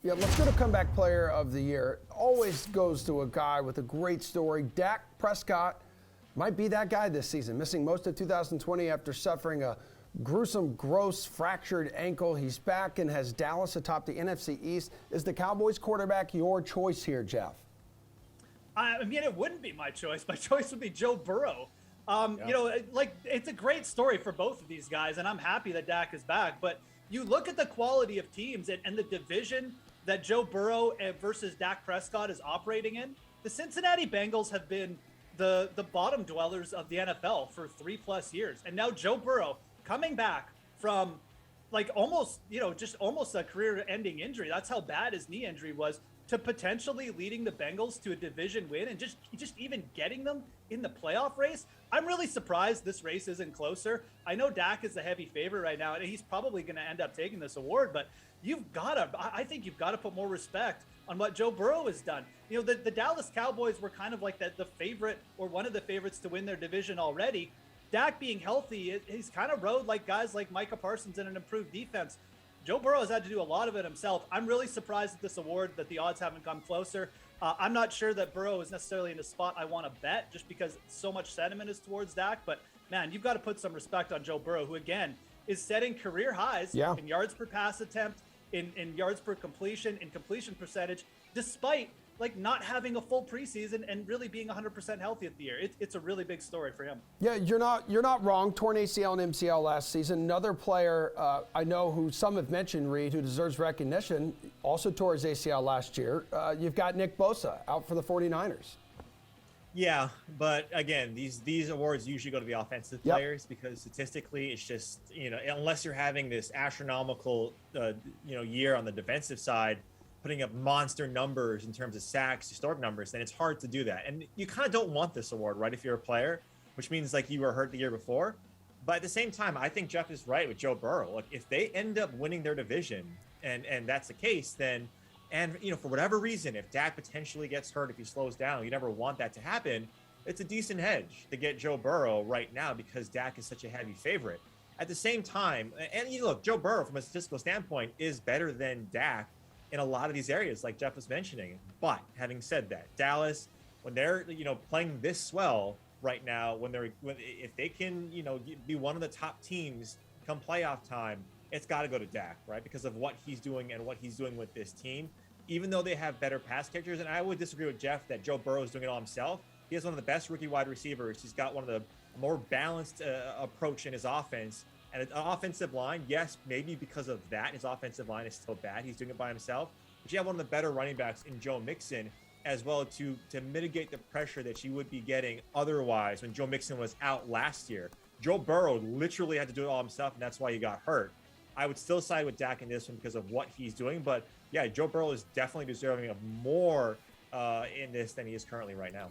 Yeah, let's go to comeback player of the year. Always goes to a guy with a great story. Dak Prescott might be that guy this season, missing most of 2020 after suffering a gruesome, gross, fractured ankle. He's back and has Dallas atop the NFC East. Is the Cowboys quarterback your choice here, Geoff? I mean, it wouldn't be my choice. My choice would be Joe Burrow. You know, like, it's a great story for both of these guys, and I'm happy that Dak is back. But you look at the quality of teams and the division that Joe Burrow versus Dak Prescott is operating in. The Cincinnati Bengals have been the bottom dwellers of the NFL for 3+ years. And now Joe Burrow coming back from like almost a career-ending injury. That's how bad his knee injury was, to potentially leading the Bengals to a division win and just even getting them in the playoff race. I'm really surprised this race isn't closer. I know Dak is the heavy favorite right now, and he's probably going to end up taking this award, but I think you've got to put more respect on what Joe Burrow has done. You know, the Dallas Cowboys were kind of like the favorite, or one of the favorites to win their division already. Dak being healthy, he's kind of rode like guys like Micah Parsons in an improved defense. Joe Burrow has had to do a lot of it himself. I'm really surprised at this award that the odds haven't come closer. I'm not sure that Burrow is necessarily in a spot I want to bet, just because so much sentiment is towards Dak. But man, you've got to put some respect on Joe Burrow, who again is setting career highs in yards per pass attempt, in yards per completion, in completion percentage, despite like not having a full preseason and really being 100% healthy at the year. It's a really big story for him. Yeah, you're not wrong. Torn ACL and MCL last season. Another player I know who some have mentioned, Reid, who deserves recognition, also tore his ACL last year. You've got Nick Bosa out for the 49ers. Yeah, but again, these awards usually go to the offensive players because statistically it's just, you know, unless you're having this astronomical, year on the defensive side, putting up monster numbers in terms of sacks, historic numbers, then it's hard to do that. And you kind of don't want this award, right, if you're a player, which means like you were hurt the year before. But at the same time, I think Geoff is right with Joe Burrow. Look, if they end up winning their division, and that's the case, then, and you know, for whatever reason, if Dak potentially gets hurt, if he slows down, you never want that to happen. It's a decent hedge to get Joe Burrow right now because Dak is such a heavy favorite. At the same time, and you look, Joe Burrow from a statistical standpoint is better than Dak in a lot of these areas, like Geoff was mentioning. But having said that, Dallas, when they're playing this well right now, if they can be one of the top teams come playoff time, it's got to go to Dak, right? Because of what he's doing and what he's doing with this team. Even though they have better pass catchers, and I would disagree with Geoff that Joe Burrow is doing it all himself. He has one of the best rookie wide receivers. He's got one of the more balanced approach in his offense. And an offensive line, yes, maybe because of that, his offensive line is still bad. He's doing it by himself. But you have one of the better running backs in Joe Mixon as well to mitigate the pressure that you would be getting otherwise when Joe Mixon was out last year. Joe Burrow literally had to do it all himself, and that's why he got hurt. I would still side with Dak in this one because of what he's doing. But, yeah, Joe Burrow is definitely deserving of more in this than he is currently right now.